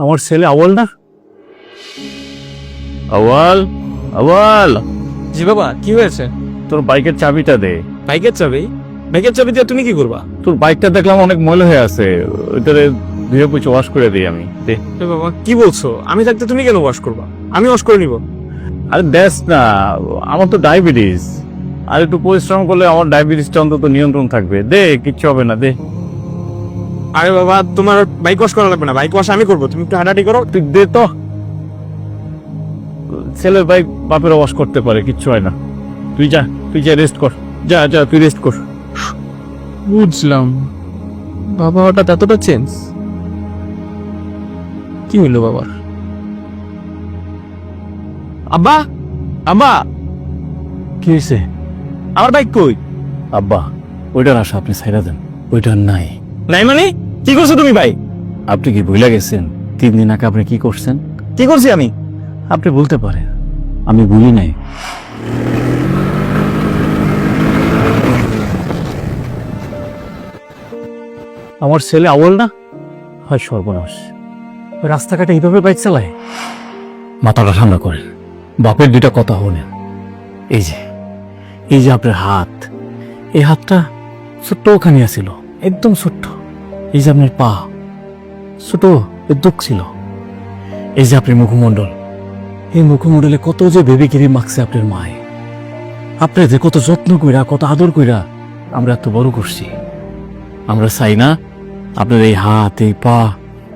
আমার ছেলে আওয়াল না? আওয়াল, আওয়াল, জি বাবা, কি হয়েছে? তোর বাইকের চাবিটা দে। বাইকের চাবি? বাইকের চাবি দিয়ে তুমি কি করবা? তোর বাইকটা দেখলাম অনেক ময়লা হয়ে আছে, ওইটারে ধুয়ে পুছে ওয়াশ করে দিই আমি। দে। এ বাবা, কি বলছো? আমি থাকতে তুমি কেন ওয়াশ করবা? আমি ওয়াশ করে নিব। আরে দেখ না, আমার তো ডায়াবেটিস, আর একটু পরিশ্রম করলে আমার ডায়াবেটিসটা অন্তত নিয়ন্ত্রণ থাকবে। দে, কিচ্ছু হবে না, দে। আরে বাবা, তোমার বাইক ওয়াশ করা লাগবে না, বাইক ওয়াশ আমি করবো, তুমি একটু হাঁটাহাঁটি করো। তুই দে তো। ছেলের বাইক বাপের ওয়াশ করতে পারে, কিচ্ছু হয় না। তুই যা, তুই যা রেস্ট কর। যা যা, তুই রেস্ট কর। বুঝলাম, বাবা হঠাৎ এতটা চেঞ্জ। কি হইলো বাবার? আব্বা, আব্বা, কি হয়েছে? আমার বাইক কই? আব্বা, ওইটার আশা আপনি ছাইড়া দেন, ওইটার নাই। নাই মানে? কি করছো তুমি ভাই? আপনি কি ভুলে গেছেন 3 দিন আগে আপনি কি করছেন? কি করছি আমি? আপনি বলতে পারেন, আমি ভুলি নাই। আমার ছেলে আওয়াল না? হয় সর্বনাশ, রাস্তাঘাটে এইভাবে বাইক চালায়। মাথাটা ঠান্ডা করেন, বাপের 2টা কথা হলেন। এই যে, এই যে আপনার হাত, এই হাতটা ছোট্ট ওখানে ছিল, একদম ছোট্ট। এই যে আপনার পা, ছোট দুঃখ ছিল। এই যে আপনার মুখমণ্ডল, এই মুখমণ্ডলে কত যে বেবিগিরি মাখছে আপনার মায়। আপনি যে কত যত্ন কইরা, কত আদর কইরা আমরা এত বড় করছি। আমরা চাই না আপনার এই হাত, এই পা,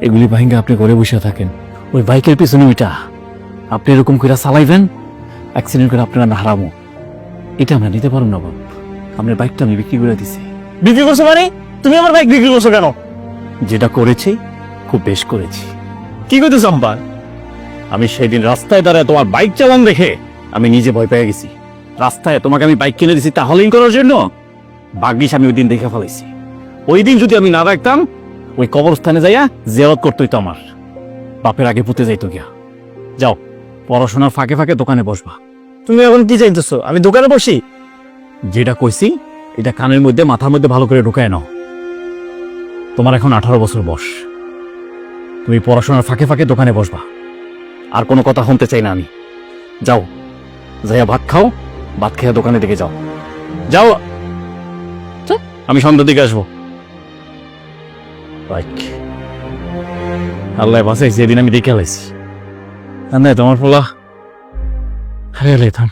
এগুলি ভাঙ্গা আপনি ঘরে বসে থাকেন। ওই বাইকের পিছনে ওইটা আপনি এরকম কইরা চালাইবেন, অ্যাক্সিডেন্ট করে আপনারা না হারামো। এটা আমরা নিতে পারবো না বাপ। আপনার বাইকটা আমি বিক্রি করে দিছি। বিক্রি করছো মানে? তুমি আমার বাইক বিক্রি করছো কেন? যেটা করেছি খুব বেশ করেছি। কি করতেছো আব্বা? আমি সেদিন রাস্তায় দাঁড়ায় তোমার বাইক চালান দেখে আমি নিজে ভয় পেয়ে গেছি। রাস্তায় তোমাকে আমি বাইক কিনে দিছি তাহলেই করার জন্য। ভাগ্যিস আমি ওই দিন দেখে ফেলাইছি। ওই দিন যদি আমি না রাখতাম, ওই কবরস্থানে যাইয়া জিয়ারত করতোই তো আমার বাপের আগে পুঁতে যাইতো গিয়া। যাও, পড়াশোনার ফাঁকে ফাঁকে দোকানে বসবা। তুমি এখন কি চাইতেছো? আমি দোকানে বসি? যেটা কইছি এটা কানের মধ্যে, মাথার মধ্যে ভালো করে ঢুকায় নাও। তোমার এখন 18 বছর বয়স, তুমি পড়াশোনার ফাঁকে ফাঁকে দোকানে বসবা। আর কোনো কথা শুনতে চাই না আমি। যাও, যাইয়া ভাত খাও, ভাত খেয়ে দোকানের দিকে যাও। যাও, আমি সন্ধ্যার দিকে আসবো। আল্লাহ বাসাই, যেদিন আমি দেখে আলাইছি। তোমার ফলা হারিয়ে থাম।